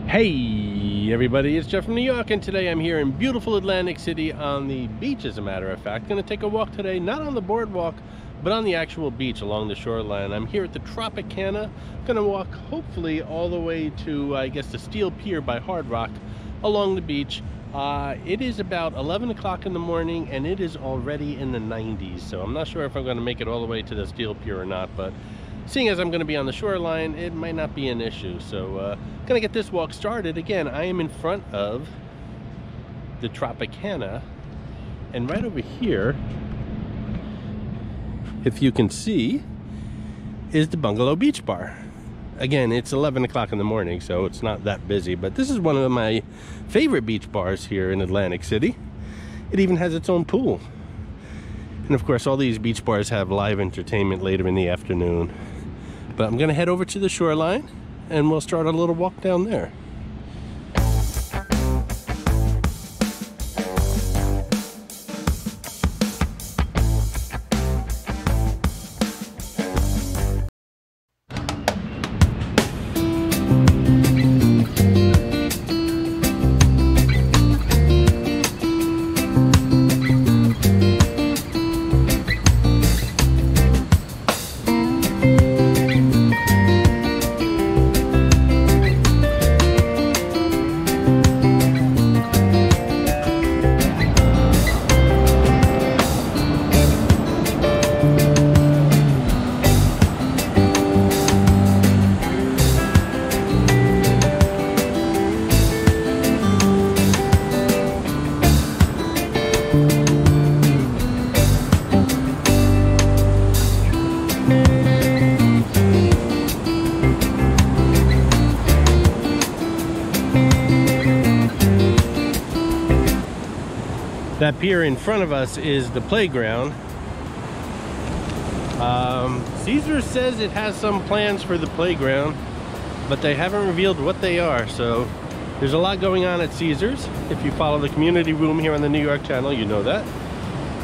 Hey everybody, it's Jeff from New York, and today I'm here in beautiful Atlantic City on the beach. As a matter of fact, going to take a walk today, not on the boardwalk, but on the actual beach along the shoreline. I'm here at the Tropicana. Going to walk hopefully all the way to, I guess, the Steel Pier by Hard Rock along the beach. It is about 11 o'clock in the morning and it is already in the 90s, so I'm not sure if I'm going to make it all the way to the Steel Pier or not, but seeing as I'm going to be on the shoreline, it might not be an issue. So gonna get this walk started. Again, I am in front of the Tropicana, and right over here, if you can see, is the Bungalow Beach Bar. Again, it's 11 o'clock in the morning, so it's not that busy, but this is one of my favorite beach bars here in Atlantic City. It even has its own pool. And of course, all these beach bars have live entertainment later in the afternoon. But I'm gonna head over to the shoreline and we'll start a little walk down there. That pier in front of us is the playground. Caesar says it has some plans for the playground, but they haven't revealed what they are. So there's a lot going on at Caesar's. If you follow the community room here on the New York channel, you know that.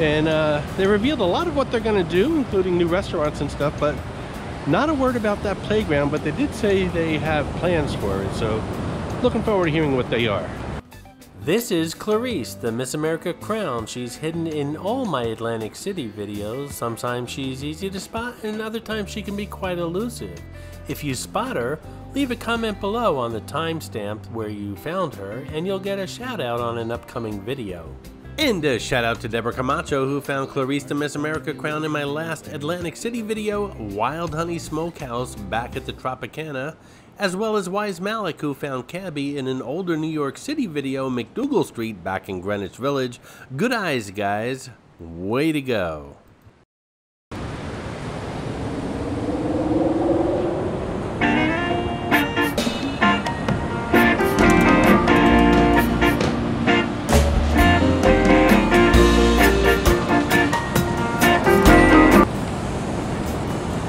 And they revealed a lot of what they're going to do, including new restaurants and stuff, but not a word about that playground. But they did say they have plans for it, so looking forward to hearing what they are. This is Clarice, the Miss America crown. She's hidden in all my Atlantic City videos. Sometimes she's easy to spot, and other times she can be quite elusive. If you spot her, leave a comment below on the timestamp where you found her, and you'll get a shout out on an upcoming video. And a shout out to Deborah Camacho, who found Clarice the Miss America crown in my last Atlantic City video, Wild Honey Smokehouse, back at the Tropicana, as well as Wise Malik, who found Cabby in an older New York City video, McDougal Street, back in Greenwich Village. Good eyes, guys. Way to go.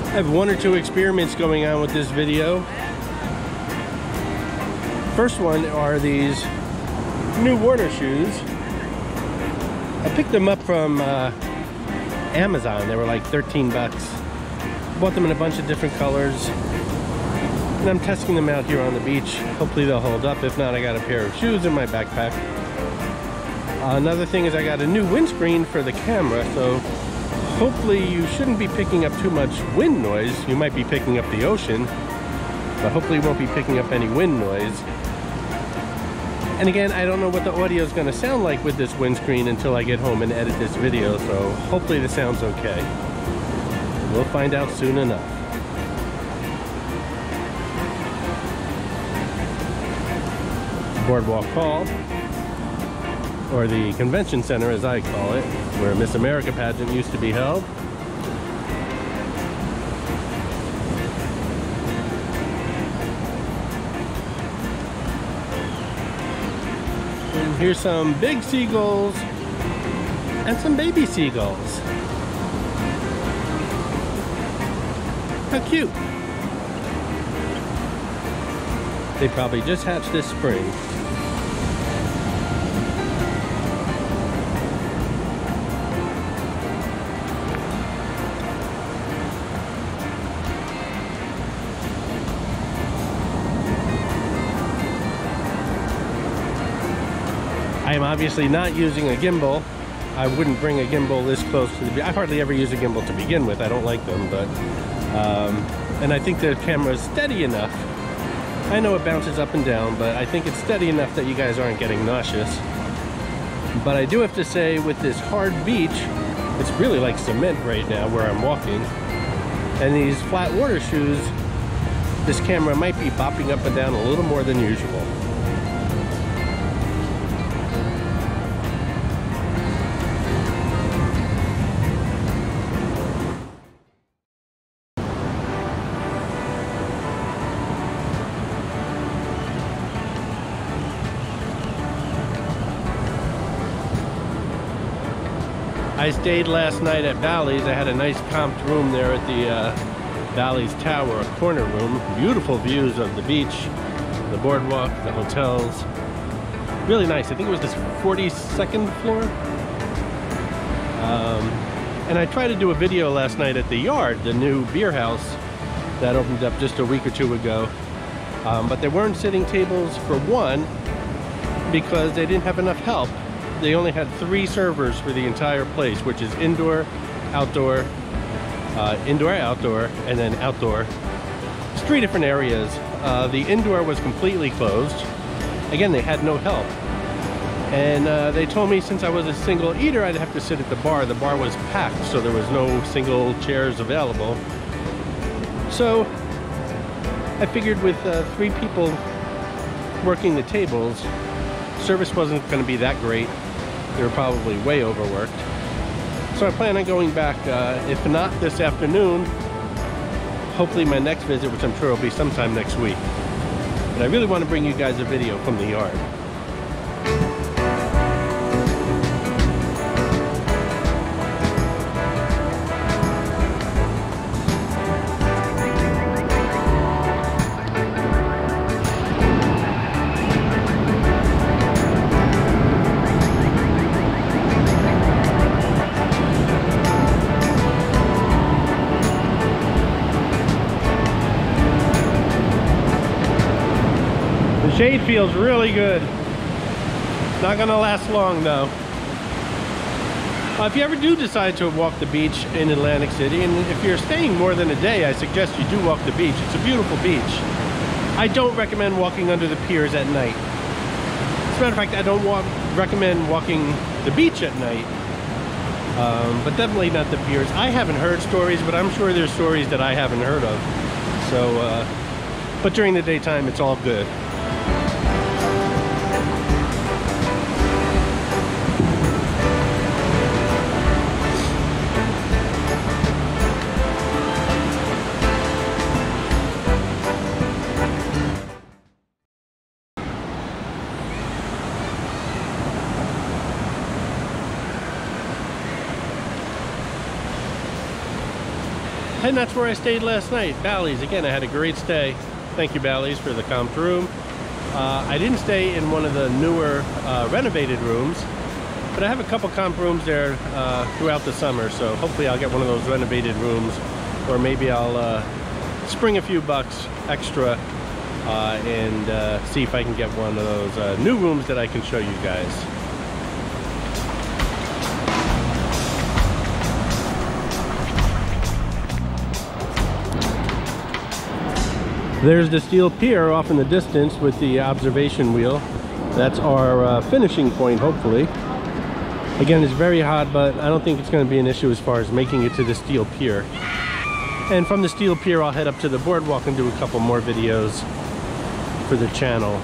I have one or two experiments going on with this video. First one are these new water shoes. I picked them up from Amazon. They were like 13 bucks. Bought them in a bunch of different colors. And I'm testing them out here on the beach. Hopefully they'll hold up. If not, I got a pair of shoes in my backpack. Another thing is I got a new windscreen for the camera, so hopefully you shouldn't be picking up too much wind noise. You might be picking up the ocean, but hopefully you won't be picking up any wind noise. And again, I don't know what the audio is going to sound like with this windscreen until I get home and edit this video, so hopefully the sound's okay. We'll find out soon enough. Boardwalk Hall, or the Convention Center as I call it, where Miss America pageant used to be held. And here's some big seagulls and some baby seagulls. How cute. They probably just hatched this spring. I am obviously not using a gimbal. I wouldn't bring a gimbal this close to the beach. I hardly ever use a gimbal to begin with. I don't like them, but and I think the camera is steady enough. I know it bounces up and down, but I think it's steady enough that you guys aren't getting nauseous. But I do have to say, with this hard beach, it's really like cement right now where I'm walking. And these flat water shoes, this camera might be bopping up and down a little more than usual. I stayed last night at Bally's. I had a nice comped room there at the Bally's Tower, a corner room. Beautiful views of the beach, the boardwalk, the hotels. Really nice. I think it was this 42nd floor. And I tried to do a video last night at the Yard, the new beer house that opened up just a week or two ago. But there weren't sitting tables for one because they didn't have enough help. They only had 3 servers for the entire place, which is indoor, outdoor, outdoor, and then outdoor. It's 3 different areas. The indoor was completely closed. Again, they had no help. And they told me since I was a single eater, I'd have to sit at the bar. The bar was packed, so there was no single chairs available. So I figured with 3 people working the tables, service wasn't going to be that great. They were probably way overworked. So I plan on going back, if not this afternoon, hopefully my next visit, which I'm sure will be sometime next week. But I really want to bring you guys a video from the Yard. Shade feels really good. Not gonna last long though. If you ever do decide to walk the beach in Atlantic City, and if you're staying more than a day, I suggest you do walk the beach. It's a beautiful beach. I don't recommend walking under the piers at night. As a matter of fact, I don't recommend walking the beach at night, but definitely not the piers. I haven't heard stories, but I'm sure there's stories that I haven't heard of. So, but during the daytime, it's all good. And that's where I stayed last night, Bally's. Again, I had a great stay. Thank you, Bally's, for the comped room. I didn't stay in one of the newer renovated rooms, but I have a couple comp rooms there throughout the summer, so hopefully I'll get one of those renovated rooms, or maybe I'll spring a few bucks extra and see if I can get one of those new rooms that I can show you guys. There's the steel pier off in the distance with the observation wheel. That's our finishing point, hopefully. Again, it's very hot, but I don't think it's going to be an issue as far as making it to the steel pier. And from the steel pier, I'll head up to the boardwalk and do a couple more videos for the channel.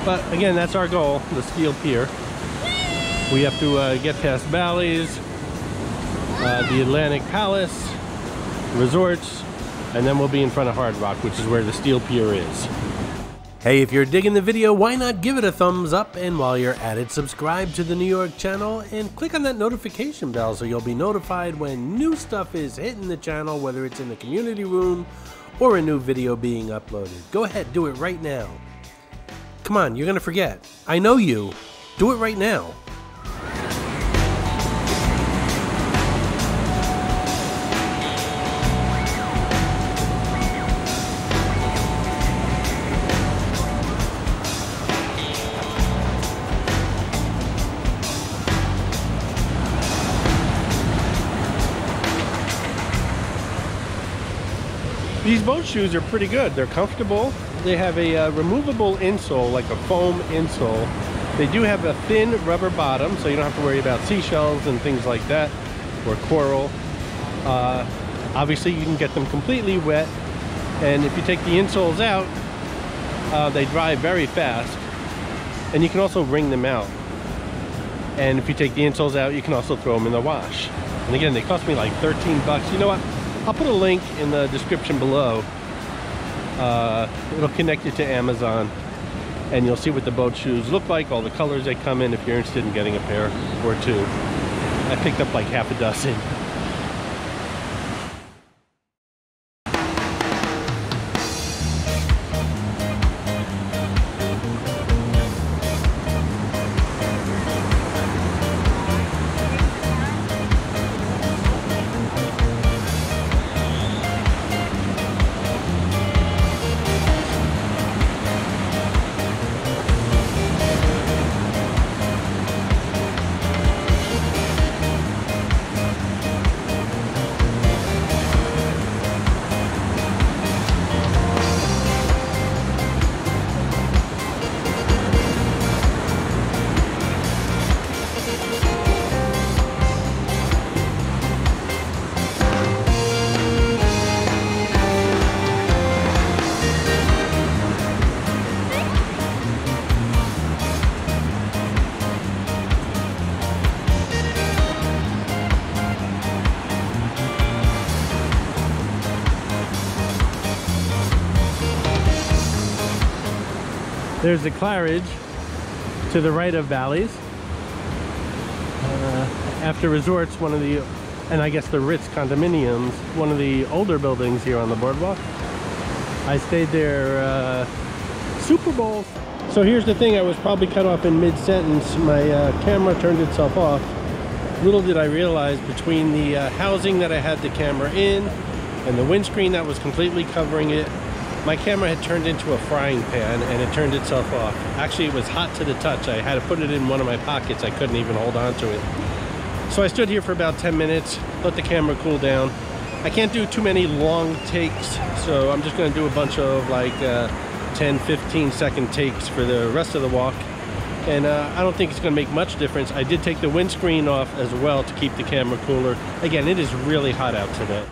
But again, that's our goal, the steel pier. We have to get past Bally's, the Atlantic Palace, resorts, and then we'll be in front of Hard Rock, which is where the steel pier is. Hey, if you're digging the video, why not give it a thumbs up? And while you're at it, subscribe to the New York channel and click on that notification bell so you'll be notified when new stuff is hitting the channel, whether it's in the community room or a new video being uploaded. Go ahead, do it right now. Come on, you're gonna forget. I know you. Do it right now. These boat shoes are pretty good. They're comfortable. They have a removable insole, like a foam insole. They do have a thin rubber bottom, so you don't have to worry about seashells and things like that, or coral. Obviously, you can get them completely wet, and if you take the insoles out, they dry very fast, and you can also wring them out. And if you take the insoles out, you can also throw them in the wash. And again, they cost me like 13 bucks. You know what? I'll put a link in the description below. It'll connect you to Amazon, and you'll see what the boat shoes look like, all the colors they come in, if you're interested in getting a pair or two. I picked up like half a dozen. There's the Claridge to the right of Valleys. After Resorts, one of the, and I guess the Ritz condominiums, one of the older buildings here on the boardwalk. I stayed there Super Bowl. So here's the thing, I was probably cut off in mid-sentence. My camera turned itself off. Little did I realize, between the housing that I had the camera in and the windscreen that was completely covering it, my camera had turned into a frying pan and it turned itself off. Actually, it was hot to the touch. I had to put it in one of my pockets. I couldn't even hold on to it. So I stood here for about 10 minutes, let the camera cool down. I can't do too many long takes, so I'm just gonna do a bunch of like 10, 15 second takes for the rest of the walk. And I don't think it's gonna make much difference. I did take the windscreen off as well to keep the camera cooler. Again, it is really hot out today.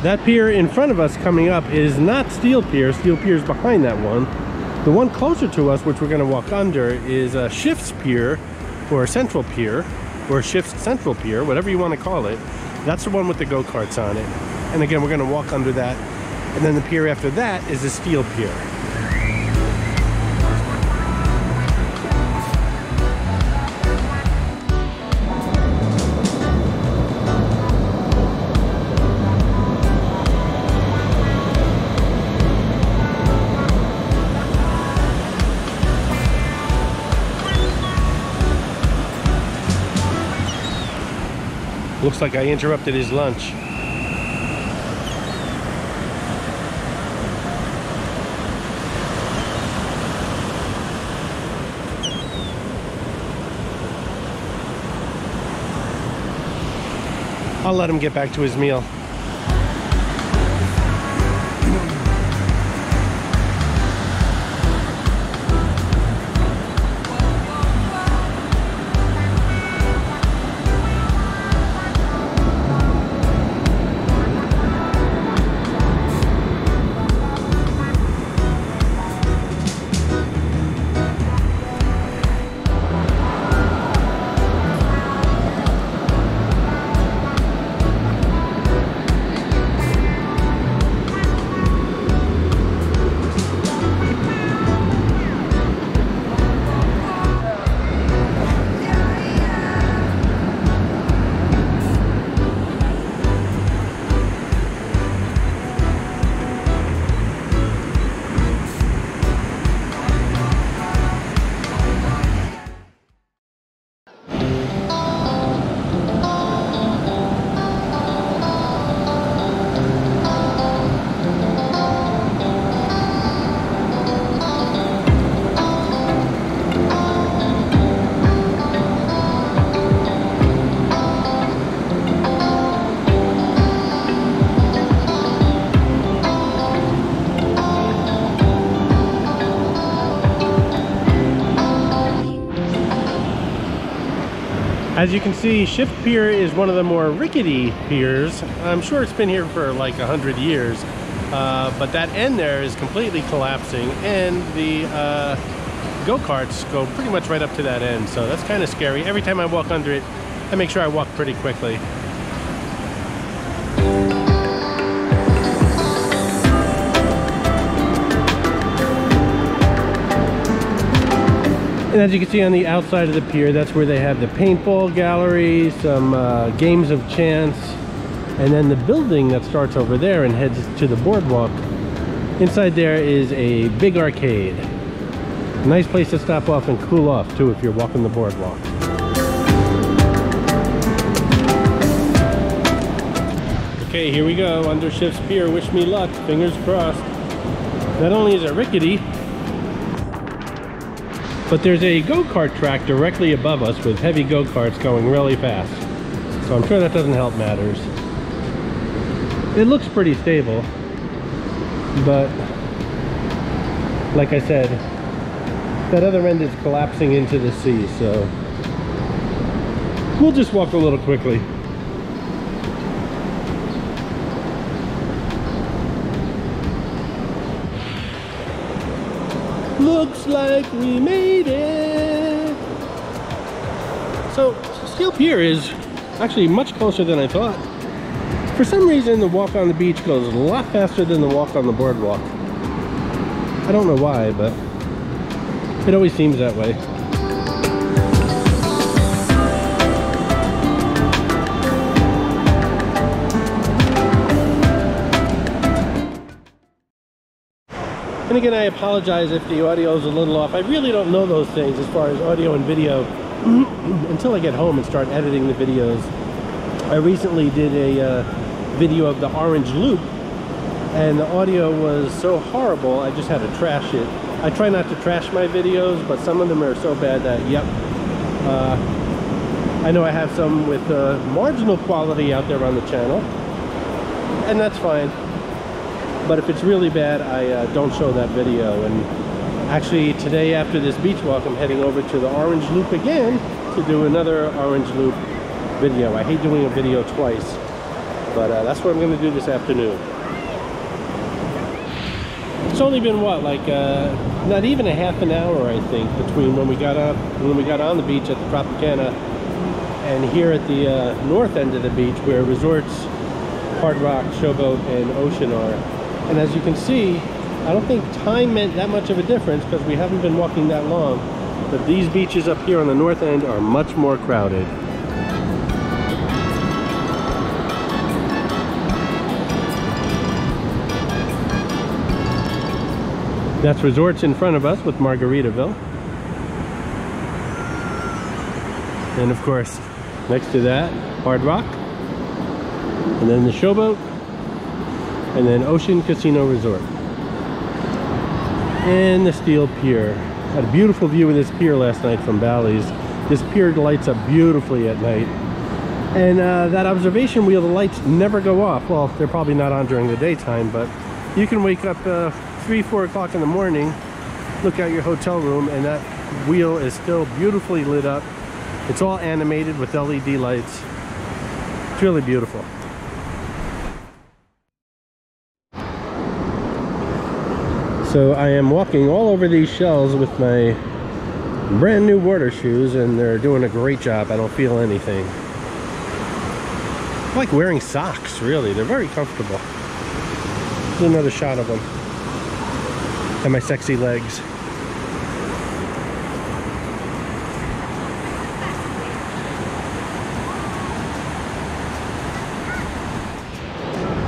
That pier in front of us coming up is not Steel Pier. Steel Pier is behind that one. The one closer to us, which we're going to walk under, is Schiff's Pier, or Central Pier, or Schiff's Central Pier, whatever you want to call it. That's the one with the go-karts on it. And again, we're going to walk under that. And then the pier after that is the Steel Pier. Looks like I interrupted his lunch. I'll let him get back to his meal. As you can see, Shift Pier is one of the more rickety piers. I'm sure it's been here for like 100 years, but that end there is completely collapsing, and the go-karts go pretty much right up to that end, so that's kind of scary. Every time I walk under it, I make sure I walk pretty quickly. And as you can see on the outside of the pier, that's where they have the paintball gallery, some games of chance, and then the building that starts over there and heads to the boardwalk. Inside there is a big arcade. Nice place to stop off and cool off too if you're walking the boardwalk. Okay, here we go, under Shift's Pier. Wish me luck, fingers crossed. Not only is it rickety, but there's a go-kart track directly above us with heavy go-karts going really fast. So I'm sure that doesn't help matters. It looks pretty stable, but like I said, that other end is collapsing into the sea, so we'll just walk a little quickly. Looks like we made it. So Steel Pier is actually much closer than I thought. For some reason, the walk on the beach goes a lot faster than the walk on the boardwalk. I don't know why, but it always seems that way. And again, I apologize if the audio is a little off. I really don't know those things as far as audio and video until I get home and start editing the videos. I recently did a video of the Orange Loop, and the audio was so horrible I just had to trash it. I try not to trash my videos, but some of them are so bad that, yep. I know I have some with marginal quality out there on the channel, and that's fine. But if it's really bad, I don't show that video. And actually today, after this beach walk, I'm heading over to the Orange Loop again to do another Orange Loop video. I hate doing a video twice, but that's what I'm going to do this afternoon. It's only been what, like not even a half an hour, I think, between when we got on the beach at the Tropicana and here at the north end of the beach, where resorts Hard Rock, Showboat, and Ocean are. And as you can see, I don't think time meant that much of a difference because we haven't been walking that long. But these beaches up here on the north end are much more crowded. That's resorts in front of us with Margaritaville. And of course, next to that, Hard Rock. And then the Showboat. And then Ocean Casino Resort. And the Steel Pier. Had a beautiful view of this pier last night from Bally's. This pier lights up beautifully at night. And that observation wheel, the lights never go off. Well, they're probably not on during the daytime, but you can wake up 3, 4 o'clock in the morning, look out your hotel room, and that wheel is still beautifully lit up. It's all animated with LED lights. It's really beautiful. So I am walking all over these shells with my brand new water shoes, and they're doing a great job. I don't feel anything. I like wearing socks, really. They're very comfortable. Here's another shot of them. And my sexy legs.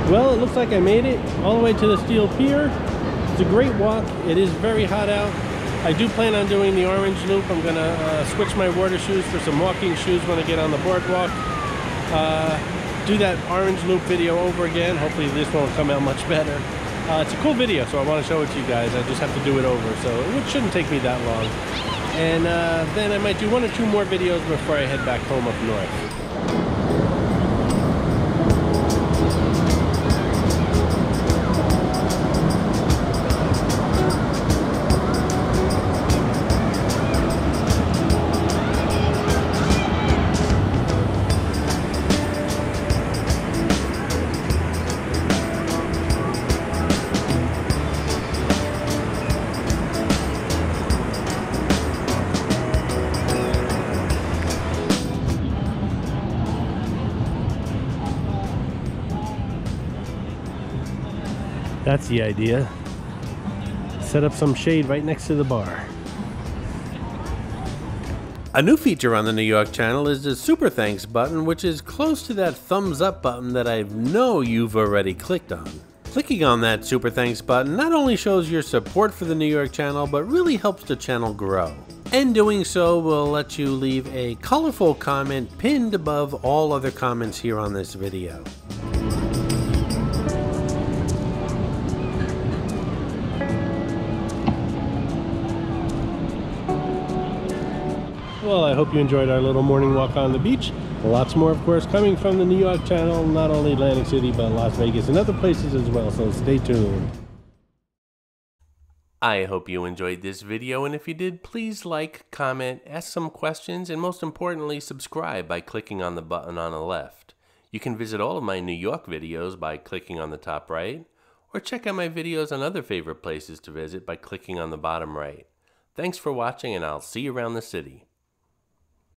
Well, it looks like I made it all the way to the Steel Pier. It's a great walk. It is very hot out. I do plan on doing the Orange Loop. I'm gonna switch my water shoes for some walking shoes when I get on the boardwalk. Do that Orange Loop video over again. Hopefully this won't come out much better. It's a cool video, so I want to show it to you guys. I just have to do it over, so it shouldn't take me that long. And then I might do 1 or 2 more videos before I head back home up north. That's the idea. Set up some shade right next to the bar. A new feature on the New York channel is the Super Thanks button, which is close to that thumbs up button that I know you've already clicked on. Clicking on that Super Thanks button not only shows your support for the New York channel, but really helps the channel grow. And doing so will let you leave a colorful comment pinned above all other comments here on this video. Well, I hope you enjoyed our little morning walk on the beach. Lots more, of course, coming from the New York channel, not only Atlantic City, but Las Vegas and other places as well, so stay tuned. I hope you enjoyed this video, and if you did, please like, comment, ask some questions, and most importantly, subscribe by clicking on the button on the left. You can visit all of my New York videos by clicking on the top right, or check out my videos on other favorite places to visit by clicking on the bottom right. Thanks for watching, and I'll see you around the city.